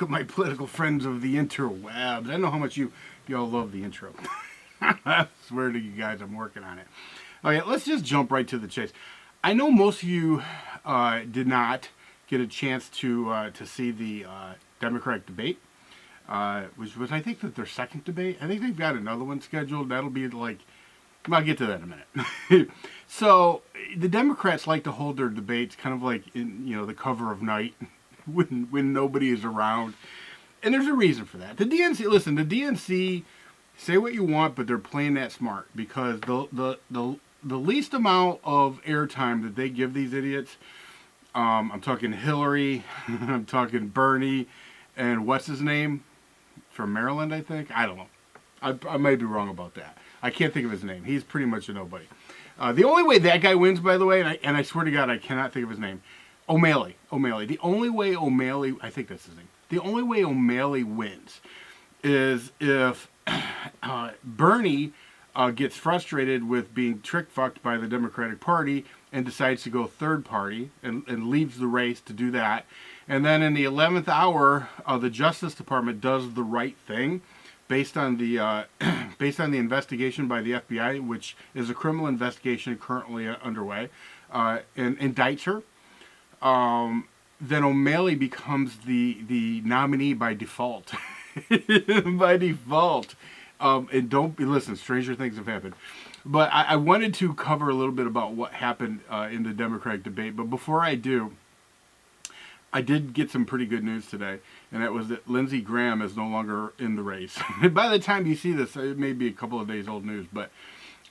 at my political friends of the interwebs. I know how much y'all love the intro. I swear to you guys, I'm working on it. Okay, let's just jump right to the chase. I know most of you did not get a chance to see the Democratic debate, which was, I think, that their second debate. I think they've got another one scheduled. That'll be like, I'll get to that in a minute. So the Democrats like to hold their debates kind of like in, the cover of night when nobody is around. And there's a reason for that. The DNC, say what you want, but they're playing that smart because the least amount of airtime that they give these idiots, I'm talking Hillary, I'm talking Bernie, and what's his name? From Maryland, I think? I don't know. I might be wrong about that. I can't think of his name. He's pretty much a nobody. The only way that guy wins, by the way, and I swear to God, I cannot think of his name, O'Malley. The only way O'Malley, I think that's his name, the only way O'Malley wins is if Bernie gets frustrated with being trick-fucked by the Democratic Party and decides to go third party and leaves the race to do that. And then in the 11th hour, the Justice Department does the right thing based on the investigation by the FBI, which is a criminal investigation currently underway, and indicts her. Then O'Malley becomes the nominee by default. By default. And don't listen, stranger things have happened. But I wanted to cover a little bit about what happened in the Democratic debate. But before I do, I did get some pretty good news today, and that was that Lindsey Graham is no longer in the race. By the time you see this, it may be a couple of days old news, but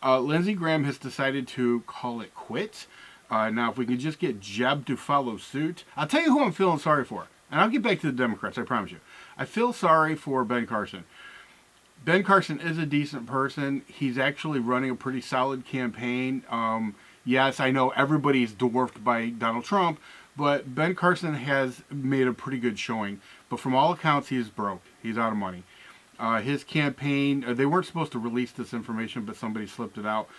Lindsey Graham has decided to call it quits. Now, if we can just get Jeb to follow suit, I'll tell you who I'm feeling sorry for. And I'll get back to the Democrats, I promise you. I feel sorry for Ben Carson. Ben Carson is a decent person. He's actually running a pretty solid campaign. Yes, I know everybody's dwarfed by Donald Trump, but Ben Carson has made a pretty good showing. But from all accounts, he is broke. He's out of money. His campaign, they weren't supposed to release this information, but somebody slipped it out,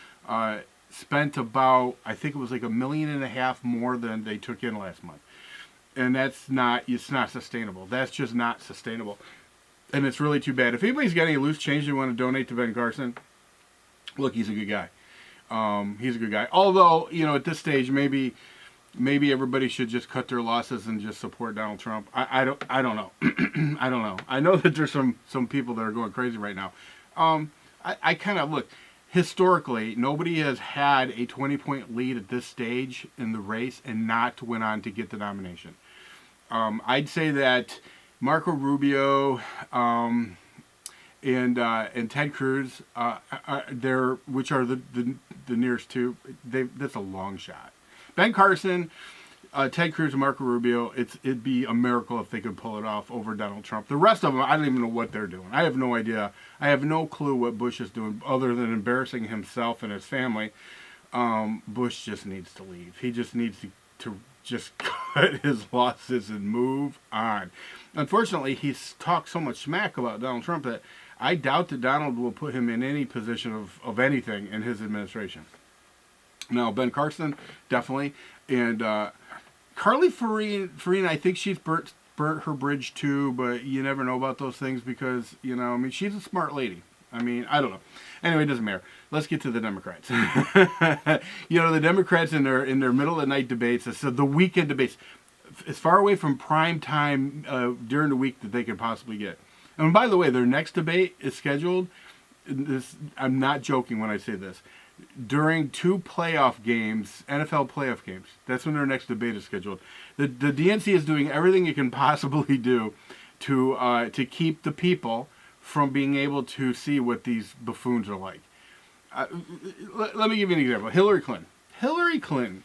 spent about, I think it was like $1.5 million more than they took in last month. And it's not sustainable. That's just not sustainable. And it's really too bad. If anybody's got any loose change they want to donate to Ben Carson, look, he's a good guy. He's a good guy. Although, at this stage, maybe everybody should just cut their losses and just support Donald Trump. I don't know. I don't know. I know that there's some people that are going crazy right now. I kind of, look, historically, nobody has had a 20-point lead at this stage in the race and not went on to get the nomination. I'd say that Marco Rubio and Ted Cruz, which are the nearest two, that's a long shot. Ben Carson, Ted Cruz, and Marco Rubio, it'd be a miracle if they could pull it off over Donald Trump. The rest of them, I don't even know what they're doing. I have no idea. I have no clue what Bush is doing other than embarrassing himself and his family. Bush just needs to leave. He just needs to just cut his losses and move on. Unfortunately, he's talked so much smack about Donald Trump that I doubt that Donald will put him in any position of anything in his administration. Now, Ben Carson, definitely. And Carly Fiorina, I think she's burnt her bridge too, but you never know about those things because, she's a smart lady. I don't know. Anyway, it doesn't matter. Let's get to the Democrats. The Democrats in their middle of the night debates, so the weekend debates, as far away from prime time during the week that they could possibly get. And by the way, their next debate is scheduled. I'm not joking when I say this. During 2 playoff games, NFL playoff games. That's when their next debate is scheduled. The DNC is doing everything it can possibly do to keep the people from being able to see what these buffoons are like. Let me give you an example. Hillary Clinton.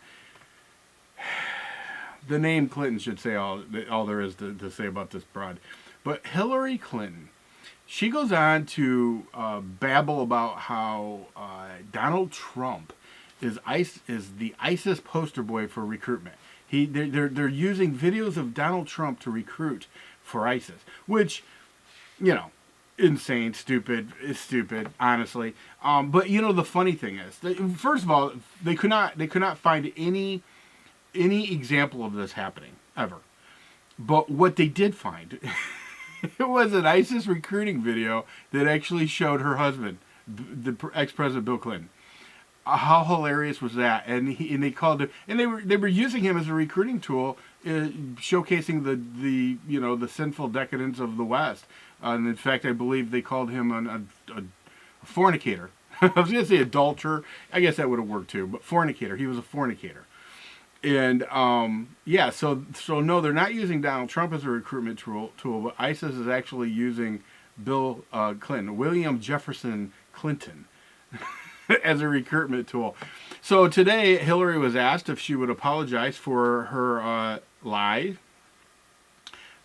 The name Clinton should say all there is to say about this broad. But Hillary Clinton, she goes on to babble about how Donald Trump is the ISIS poster boy for recruitment. They're using videos of Donald Trump to recruit for ISIS, which, insane, stupid, honestly. But the funny thing is, first of all, they could not find any example of this happening ever. But what they did find, it was an ISIS recruiting video that actually showed her husband, the ex-president Bill Clinton. How hilarious was that? And they called it, and they were using him as a recruiting tool, showcasing the sinful decadence of the West. And in fact, I believe they called him a fornicator. I was going to say adulterer. I guess that would have worked too, but fornicator. He was a fornicator. And yeah, so no, they're not using Donald Trump as a recruitment tool, but ISIS is actually using Bill Clinton, William Jefferson Clinton, as a recruitment tool. So today, Hillary was asked if she would apologize for her lie,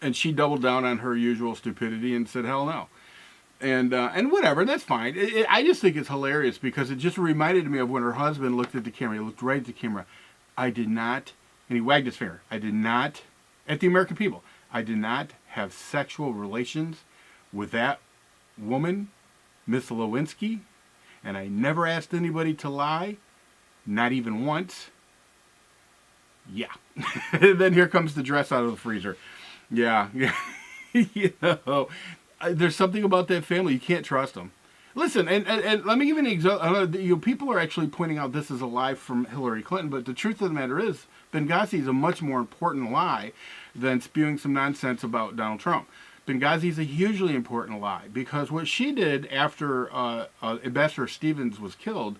and she doubled down on her usual stupidity and said, "Hell no." And whatever, that's fine. I just think it's hilarious because it just reminded me of when her husband looked at the camera. He looked right at the camera. I did not, and he wagged his finger. I did not, at the American people, I did not have sexual relations with that woman, Miss Lewinsky, and I never asked anybody to lie, not even once. Yeah. Then here comes the dress out of the freezer. Yeah. You know, there's something about that family. You can't trust them. Listen, and let me give you an example. People are actually pointing out this is a lie from Hillary Clinton, but the truth of the matter is Benghazi is a much more important lie than spewing some nonsense about Donald Trump. Benghazi is a hugely important lie because what she did after Ambassador Stevens was killed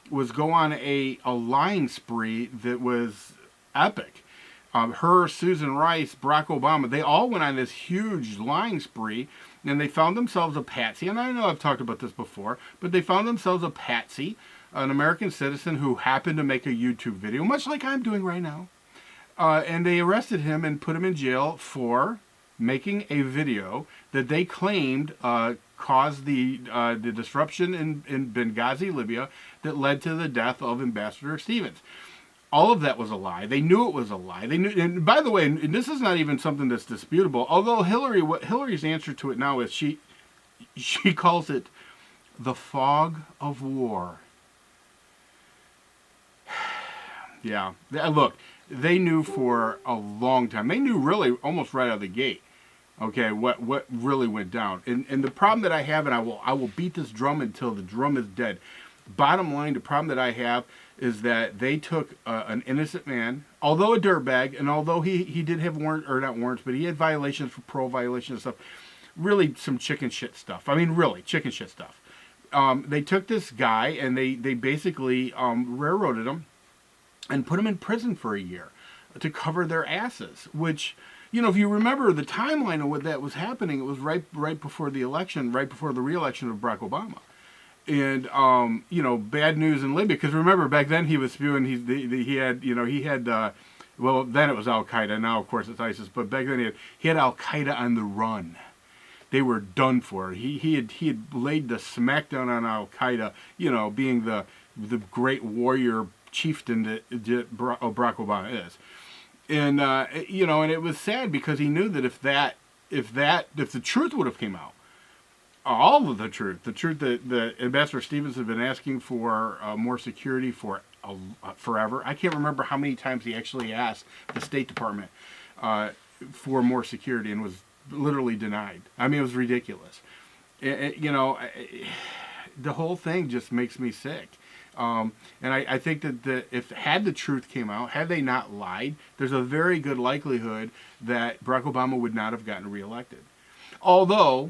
was go on a lying spree that was epic. Her, Susan Rice, Barack Obama, they all went on this huge lying spree, and they found themselves a patsy. And I know I've talked about this before, but they found themselves a patsy, an American citizen who happened to make a YouTube video, much like I'm doing right now. And they arrested him and put him in jail for making a video that they claimed caused the disruption in Benghazi, Libya, that led to the death of Ambassador Stevens. All of that was a lie. They knew it was a lie. They knew, and by the way, and this is not even something that's disputable. Although Hillary's answer to it now is she calls it the fog of war. Yeah, look, they knew for a long time. They knew really almost right out of the gate. Okay, what really went down, and the problem that I have, and I will beat this drum until the drum is dead. Bottom line, the problem that I have is that they took an innocent man, although a dirtbag, and although he did have not warrants, but he had violations for parole violations and stuff. Really some chicken shit stuff. I mean, really, chicken shit stuff. They took this guy and they basically railroaded him and put him in prison for a year to cover their asses, which, you know, if you remember the timeline of what that was happening, it was right before the election, right before the re-election of Barack Obama. And, you know, bad news in Libya, because remember, back then he was spewing, he had, well, then it was Al-Qaeda, now of course it's ISIS, but back then he had Al-Qaeda on the run. They were done for. He had laid the smackdown on Al-Qaeda, you know, being the great warrior chieftain that Barack Obama is. And, you know, and it was sad because he knew that if the truth would have came out, all of the truth that Ambassador Stevens had been asking for more security for forever. I can't remember how many times he actually asked the State Department for more security and was literally denied. I mean, it was ridiculous. You know, the whole thing just makes me sick. And I think that if the truth came out, had they not lied, there's a very good likelihood that Barack Obama would not have gotten reelected. Although,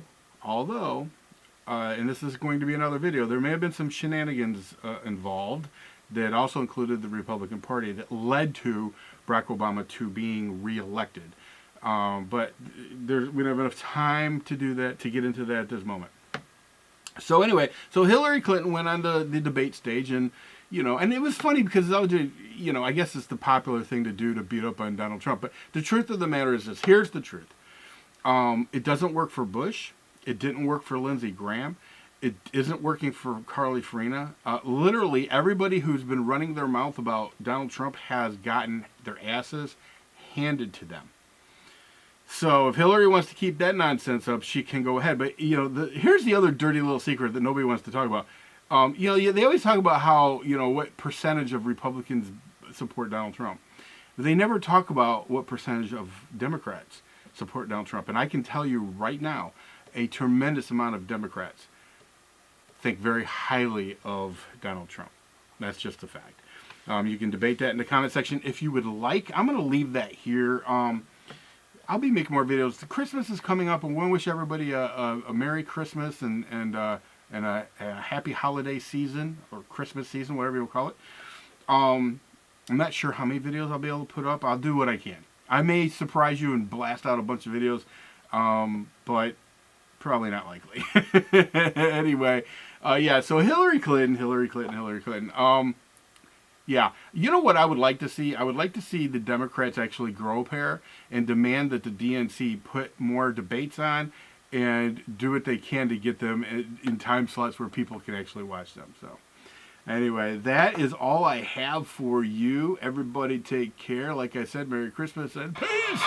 and this is going to be another video, there may have been some shenanigans involved that also included the Republican Party that led to Barack Obama to being reelected. But we don't have enough time to do that, to get into that at this moment. So anyway, so Hillary Clinton went on the debate stage, and, you know, and it was funny because, you know, I guess it's the popular thing to do to beat up on Donald Trump. But the truth of the matter is this. Here's the truth. It doesn't work for Bush. It didn't work for Lindsey Graham. It isn't working for Carly Fiorina. Literally, everybody who's been running their mouth about Donald Trump has gotten their asses handed to them. So if Hillary wants to keep that nonsense up, she can go ahead. But, you know, here's the other dirty little secret that nobody wants to talk about. You know, they always talk about how, you know, what percentage of Republicans support Donald Trump. But they never talk about what percentage of Democrats. support Donald Trump. And I can tell you right now, a tremendous amount of Democrats think very highly of Donald Trump. That's just a fact. You can debate that in the comment section if you would like. I'm going to leave that here. I'll be making more videos. The Christmas is coming up, and we wish everybody a Merry Christmas and a happy holiday season, or Christmas season, whatever you call it. I'm not sure how many videos I'll be able to put up. I'll do what I can. I may surprise you and blast out a bunch of videos, but probably not likely. Anyway, yeah, so Hillary Clinton. Yeah, you know what I would like to see? I would like to see the Democrats actually grow a pair and demand that the DNC put more debates on and do what they can to get them in time slots where people can actually watch them. So anyway, that is all I have for you. Everybody take care. Like I said, Merry Christmas and peace!